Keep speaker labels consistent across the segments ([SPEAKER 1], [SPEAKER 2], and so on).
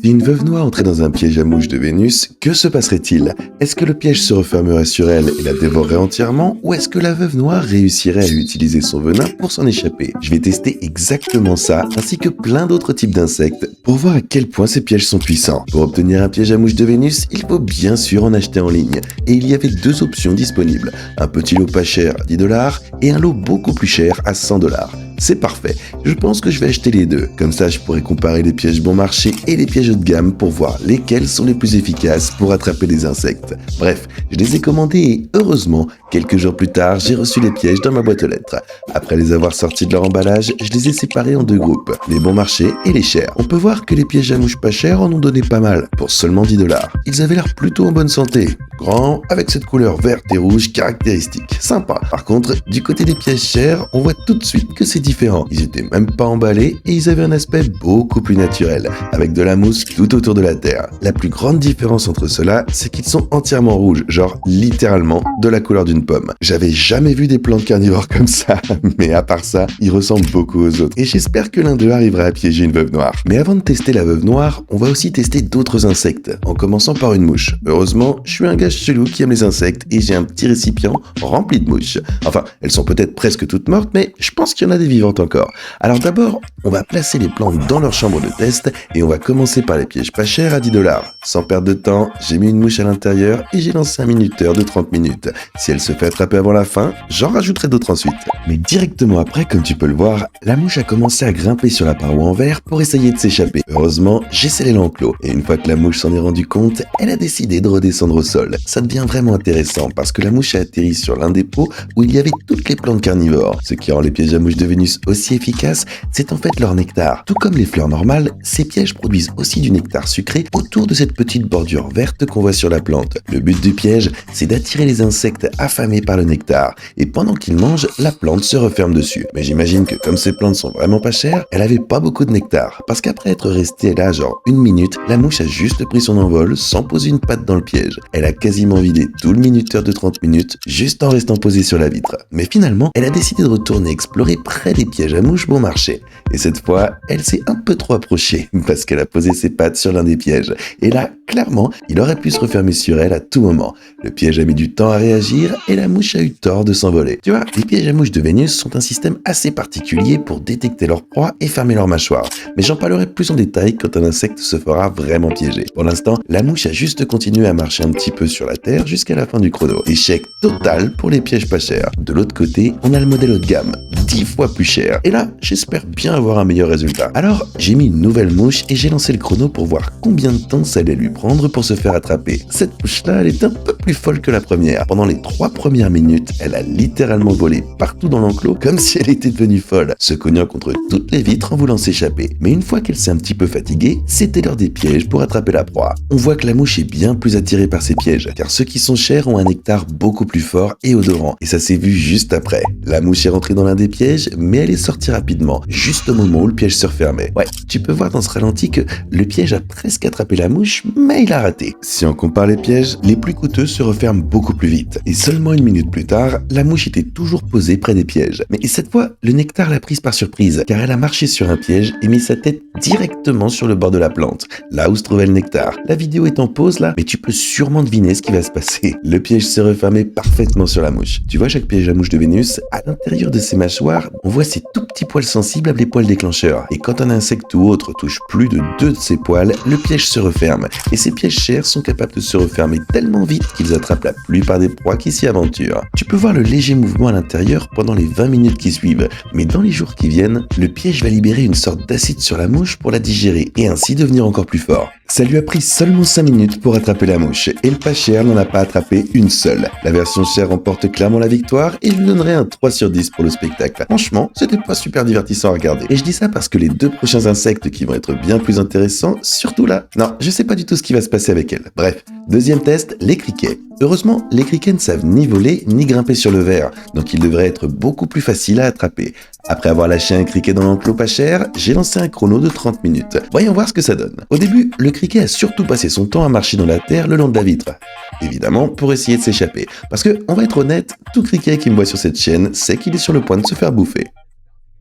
[SPEAKER 1] Si une veuve noire entrait dans un piège à mouches de Vénus, que se passerait-il? Est-ce que le piège se refermerait sur elle et la dévorerait entièrement, ou est-ce que la veuve noire réussirait à utiliser son venin pour s'en échapper? Je vais tester exactement ça, ainsi que plein d'autres types d'insectes, pour voir à quel point ces pièges sont puissants. Pour obtenir un piège à mouches de Vénus, il faut bien sûr en acheter en ligne, et il y avait deux options disponibles, un petit lot pas cher à 10 $ et un lot beaucoup plus cher à 100 $. C'est parfait, je pense que je vais acheter les deux, comme ça je pourrai comparer les pièges bon marché et les pièges haut de gamme pour voir lesquels sont les plus efficaces pour attraper des insectes. Bref, je les ai commandés et heureusement, quelques jours plus tard, j'ai reçu les pièges dans ma boîte aux lettres. Après les avoir sortis de leur emballage, je les ai séparés en deux groupes, les bon marché et les chers. On peut voir que les pièges à mouches pas chers en ont donné pas mal, pour seulement 10 $. Ils avaient l'air plutôt en bonne santé, grands, avec cette couleur verte et rouge caractéristique, sympa. Par contre, du côté des pièges chers, on voit tout de suite que c'est différent. Ils étaient même pas emballés et ils avaient un aspect beaucoup plus naturel, avec de la mousse tout autour de la terre. La plus grande différence entre ceux-là, c'est qu'ils sont entièrement rouges, genre littéralement de la couleur d'une pomme. J'avais jamais vu des plantes carnivores comme ça, mais à part ça, ils ressemblent beaucoup aux autres. Et j'espère que l'un d'eux arrivera à piéger une veuve noire. Mais avant de tester la veuve noire, on va aussi tester d'autres insectes, en commençant par une mouche. Heureusement, je suis un gars chelou qui aime les insectes et j'ai un petit récipient rempli de mouches. Enfin, elles sont peut-être presque toutes mortes, mais je pense qu'il y en a des vivantes encore. Alors d'abord, on va placer les plantes dans leur chambre de test et on va commencer par les pièges pas chers à 10 $. Sans perdre de temps, j'ai mis une mouche à l'intérieur et j'ai lancé un minuteur de 30 minutes. Si elle se fait attraper avant la fin, j'en rajouterai d'autres ensuite. Mais directement après, comme tu peux le voir, la mouche a commencé à grimper sur la paroi en verre pour essayer de s'échapper. Heureusement, j'ai scellé l'enclos et une fois que la mouche s'en est rendue compte, elle a décidé de redescendre au sol. Ça devient vraiment intéressant parce que la mouche a atterri sur l'un des pots où il y avait toutes les plantes carnivores. Ce qui rend les pièges à mouches de Vénus aussi efficaces, c'est en fait leur nectar. Tout comme les fleurs normales, ces pièges produisent aussi du nectar sucré autour de cette petite bordure verte qu'on voit sur la plante. Le but du piège, c'est d'attirer les insectes affamés par le nectar. Et pendant qu'ils mangent, la plante se referme dessus. Mais j'imagine que comme ces plantes sont vraiment pas chères, elle avait pas beaucoup de nectar. Parce qu'après être restée là genre une minute, la mouche a juste pris son envol sans poser une patte dans le piège. Elle a quasiment vidé tout le minuteur de 30 minutes juste en restant posée sur la vitre. Mais finalement, elle a décidé de retourner explorer près des pièges à mouches bon marché. Et cette fois, elle s'est un peu trop approchée parce qu'elle a posé ses pattes sur l'un des pièges. Et là, clairement, il aurait pu se refermer sur elle à tout moment. Le piège a mis du temps à réagir et la mouche a eu tort de s'envoler. Tu vois, les pièges à mouches de Vénus sont un système assez particulier pour détecter leur proie et fermer leur mâchoire. Mais j'en parlerai plus en détail quand un insecte se fera vraiment piéger. Pour l'instant, la mouche a juste continué à marcher un petit peu sur la terre jusqu'à la fin du chrono. Échec total pour les pièges pas chers. De l'autre côté, on a le modèle haut de gamme, 10 fois plus cher. Et là, j'espère bien avoir un meilleur résultat. Alors, j'ai mis une nouvelle mouche et j'ai lancé le chrono pour voir combien de temps ça allait lui prendre pour se faire attraper. Cette mouche-là, elle est un peu plus folle que la première. Pendant les 3 premières minutes, elle a littéralement volé partout dans l'enclos comme si elle était devenue folle, se cognant contre toutes les vitres en voulant s'échapper. Mais une fois qu'elle s'est un petit peu fatiguée, c'était l'heure des pièges pour attraper la proie. On voit que la mouche est bien plus attirée par ces pièges, car ceux qui sont chers ont un nectar beaucoup plus fort et odorant. Et ça s'est vu juste après. La mouche est rentrée dans l'un des pièges, mais elle est sortie rapidement, juste au moment où le piège se refermait. Ouais, tu peux voir dans ce ralenti que le piège a presque attrapé la mouche, mais il a raté. Si on compare les pièges, les plus coûteux se referment beaucoup plus vite. Et seulement une minute plus tard, la mouche était toujours posée près des pièges. Mais cette fois, le nectar l'a prise par surprise, car elle a marché sur un piège et mis sa tête directement sur le bord de la plante, là où se trouvait le nectar. La vidéo est en pause là, mais tu peux sûrement deviner ce qui va se passer. Le piège s'est refermé parfaitement sur la mouche. Tu vois chaque piège à mouche de Vénus, à l'intérieur de ses mâchoires, on voit ces tout petits poils sensibles appelés poils déclencheurs. Et quand un insecte ou autre touche plus de 2 de ces poils, le piège se referme. Et ces pièges chers sont capables de se refermer tellement vite qu'ils attrapent la plupart des proies qui s'y aventurent. Tu peux voir le léger mouvement à l'intérieur pendant les 20 minutes qui suivent, mais dans les jours qui viennent, le piège va libérer une sorte d'acide sur la mouche pour la digérer et ainsi devenir encore plus fort. Ça lui a pris seulement 5 minutes pour attraper la mouche, et le pas cher n'en a pas attrapé une seule. La version chère remporte clairement la victoire, et je lui donnerai un 3 sur 10 pour le spectacle. Franchement, c'était pas super divertissant à regarder. Et je dis ça parce que les 2 prochains insectes qui vont être bien plus intéressants, surtout là. Non, je sais pas du tout ce qui va se passer avec elles. Bref, deuxième test, les criquets. Heureusement, les criquets ne savent ni voler ni grimper sur le verre, donc ils devraient être beaucoup plus faciles à attraper. Après avoir lâché un criquet dans l'enclos pas cher, j'ai lancé un chrono de 30 minutes. Voyons voir ce que ça donne. Au début, le criquet a surtout passé son temps à marcher dans la terre le long de la vitre. Évidemment, pour essayer de s'échapper. Parce que, on va être honnête, tout criquet qui me voit sur cette chaîne sait qu'il est sur le point de se faire bouffer.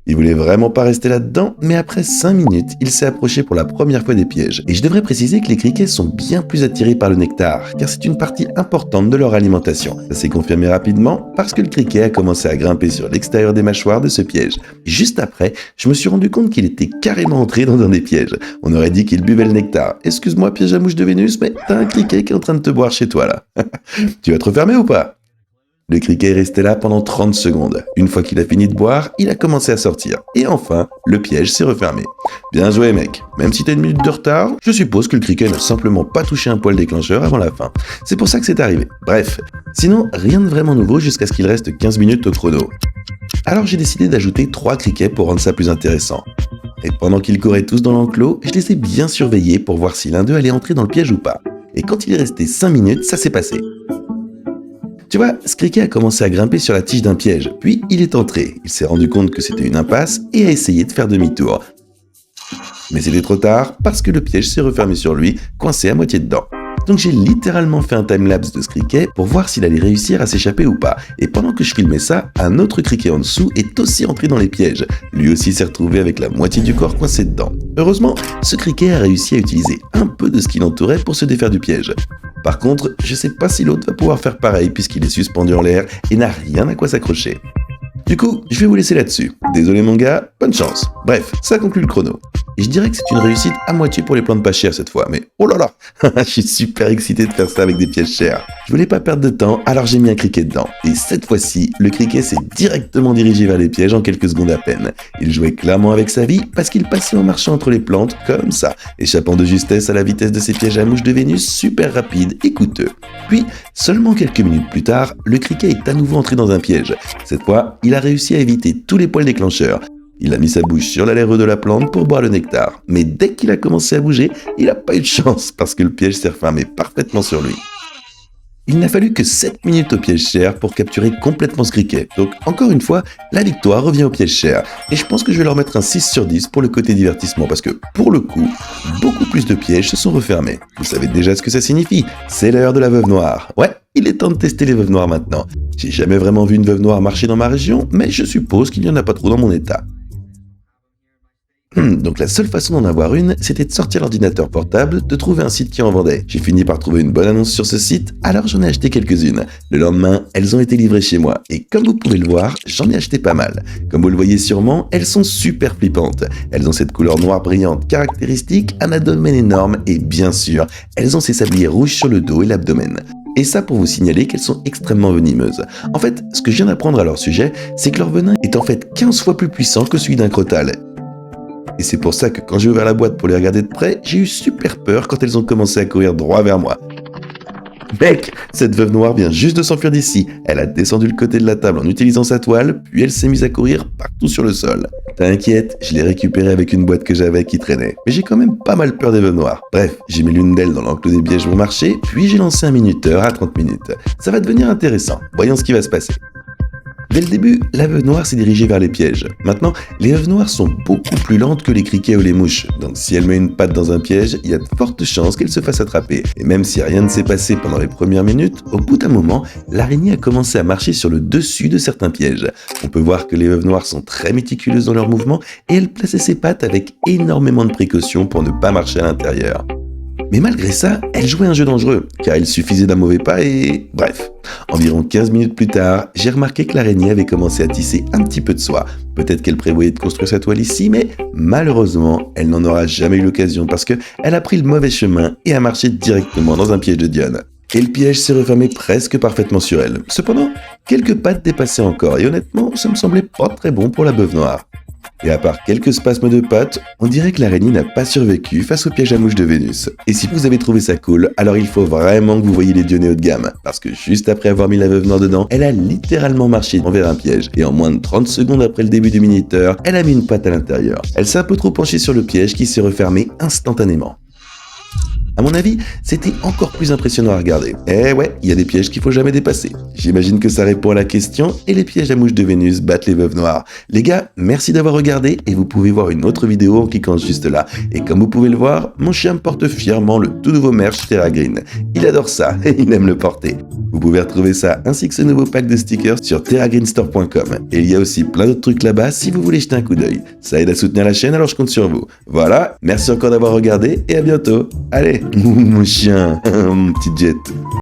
[SPEAKER 1] Il voulait vraiment pas rester là-dedans, mais après 5 minutes, il s'est approché pour la première fois des pièges. Et je devrais préciser que les criquets sont bien plus attirés par le nectar, car c'est une partie importante de leur alimentation. Ça s'est confirmé rapidement parce que le criquet a commencé à grimper sur l'extérieur des mâchoires de ce piège. Et juste après, je me suis rendu compte qu'il était carrément entré dans un des pièges. On aurait dit qu'il buvait le nectar. Excuse-moi, piège à mouche de Vénus, mais t'as un criquet qui est en train de te boire chez toi là. Tu vas te refermer ou pas ? Le criquet est resté là pendant 30 secondes. Une fois qu'il a fini de boire, il a commencé à sortir. Et enfin, le piège s'est refermé. Bien joué mec. Même si t'as une minute de retard, je suppose que le criquet n'a simplement pas touché un poil déclencheur avant la fin. C'est pour ça que c'est arrivé. Bref. Sinon, rien de vraiment nouveau jusqu'à ce qu'il reste 15 minutes au chrono. Alors j'ai décidé d'ajouter 3 criquets pour rendre ça plus intéressant. Et pendant qu'ils couraient tous dans l'enclos, je les ai bien surveillés pour voir si l'un d'eux allait entrer dans le piège ou pas. Et quand il est resté 5 minutes, ça s'est passé. Tu vois, ce criquet a commencé à grimper sur la tige d'un piège, puis il est entré. Il s'est rendu compte que c'était une impasse et a essayé de faire demi-tour. Mais c'était trop tard parce que le piège s'est refermé sur lui, coincé à moitié dedans. Donc j'ai littéralement fait un timelapse de ce criquet pour voir s'il allait réussir à s'échapper ou pas. Et pendant que je filmais ça, un autre criquet en dessous est aussi entré dans les pièges. Lui aussi s'est retrouvé avec la moitié du corps coincé dedans. Heureusement, ce criquet a réussi à utiliser un peu de ce qui l'entourait pour se défaire du piège. Par contre, je sais pas si l'autre va pouvoir faire pareil puisqu'il est suspendu en l'air et n'a rien à quoi s'accrocher. Du coup, je vais vous laisser là-dessus. Désolé mon gars, bonne chance. Bref, ça conclut le chrono. Et je dirais que c'est une réussite à moitié pour les plantes pas chères cette fois, mais oh là là, je suis super excité de faire ça avec des pièges chers. Je voulais pas perdre de temps, alors j'ai mis un criquet dedans. Et cette fois-ci, le criquet s'est directement dirigé vers les pièges en quelques secondes à peine. Il jouait clairement avec sa vie parce qu'il passait en marchant entre les plantes comme ça, échappant de justesse à la vitesse de ses pièges à mouches de Vénus super rapides et coûteux. Puis, seulement quelques minutes plus tard, le criquet est à nouveau entré dans un piège. Cette fois, il a réussi à éviter tous les poils déclencheurs. Il a mis sa bouche sur la lèvre de la plante pour boire le nectar. Mais dès qu'il a commencé à bouger, il n'a pas eu de chance parce que le piège s'est refermé parfaitement sur lui. Il n'a fallu que 7 minutes au piège cher pour capturer complètement ce criquet. Donc encore une fois, la victoire revient au piège cher. Et je pense que je vais leur mettre un 6 sur 10 pour le côté divertissement parce que pour le coup, beaucoup plus de pièges se sont refermés. Vous savez déjà ce que ça signifie. C'est l'heure de la veuve noire. Ouais, il est temps de tester les veuves noires maintenant. J'ai jamais vraiment vu une veuve noire marcher dans ma région, mais je suppose qu'il n'y en a pas trop dans mon état. Donc la seule façon d'en avoir une, c'était de sortir l'ordinateur portable, de trouver un site qui en vendait. J'ai fini par trouver une bonne annonce sur ce site, alors j'en ai acheté quelques-unes. Le lendemain, elles ont été livrées chez moi, et comme vous pouvez le voir, j'en ai acheté pas mal. Comme vous le voyez sûrement, elles sont super flippantes. Elles ont cette couleur noire brillante caractéristique, un abdomen énorme, et bien sûr, elles ont ces sabliers rouges sur le dos et l'abdomen. Et ça pour vous signaler qu'elles sont extrêmement venimeuses. En fait, ce que je viens d'apprendre à leur sujet, c'est que leur venin est en fait 15 fois plus puissant que celui d'un crotale. Et c'est pour ça que quand j'ai ouvert la boîte pour les regarder de près, j'ai eu super peur quand elles ont commencé à courir droit vers moi. Mec, cette veuve noire vient juste de s'enfuir d'ici. Elle a descendu le côté de la table en utilisant sa toile, puis elle s'est mise à courir partout sur le sol. T'inquiète, je l'ai récupérée avec une boîte que j'avais qui traînait. Mais j'ai quand même pas mal peur des veuves noires. Bref, j'ai mis l'une d'elles dans l'enclos des pièges bon marché, puis j'ai lancé un minuteur à 30 minutes. Ça va devenir intéressant. Voyons ce qui va se passer. Dès le début, la veuve noire s'est dirigée vers les pièges. Maintenant, les veuves noires sont beaucoup plus lentes que les criquets ou les mouches. Donc si elle met une patte dans un piège, il y a de fortes chances qu'elle se fasse attraper. Et même si rien ne s'est passé pendant les premières minutes, au bout d'un moment, l'araignée a commencé à marcher sur le dessus de certains pièges. On peut voir que les veuves noires sont très méticuleuses dans leurs mouvements et elles plaçaient ses pattes avec énormément de précautions pour ne pas marcher à l'intérieur. Mais malgré ça, elle jouait un jeu dangereux, car il suffisait d'un mauvais pas et... Bref. Environ 15 minutes plus tard, j'ai remarqué que l'araignée avait commencé à tisser un petit peu de soie. Peut-être qu'elle prévoyait de construire sa toile ici, mais malheureusement, elle n'en aura jamais eu l'occasion parce qu'elle a pris le mauvais chemin et a marché directement dans un piège de Diane. Et le piège s'est refermé presque parfaitement sur elle. Cependant, quelques pattes dépassaient encore et honnêtement, ça me semblait pas très bon pour la veuve noire. Et à part quelques spasmes de pattes, on dirait que l'araignée n'a pas survécu face au piège à mouche de Vénus. Et si vous avez trouvé ça cool, alors il faut vraiment que vous voyiez les Dionnées haut de gamme. Parce que juste après avoir mis la veuve noire dedans, elle a littéralement marché envers un piège. Et en moins de 30 secondes après le début du minuteur, elle a mis une patte à l'intérieur. Elle s'est un peu trop penchée sur le piège qui s'est refermé instantanément. À mon avis, c'était encore plus impressionnant à regarder. Eh ouais, il y a des pièges qu'il faut jamais dépasser. J'imagine que ça répond à la question, et les pièges à mouche de Vénus battent les veuves noires. Les gars, merci d'avoir regardé, et vous pouvez voir une autre vidéo en cliquant juste là. Et comme vous pouvez le voir, mon chien me porte fièrement le tout nouveau merch Terra Green. Il adore ça, et il aime le porter. Vous pouvez retrouver ça ainsi que ce nouveau pack de stickers sur terragreenstore.com. Et il y a aussi plein d'autres trucs là-bas si vous voulez jeter un coup d'œil. Ça aide à soutenir la chaîne, alors je compte sur vous. Voilà, merci encore d'avoir regardé et à bientôt. Allez, mon chien, mon petit jet.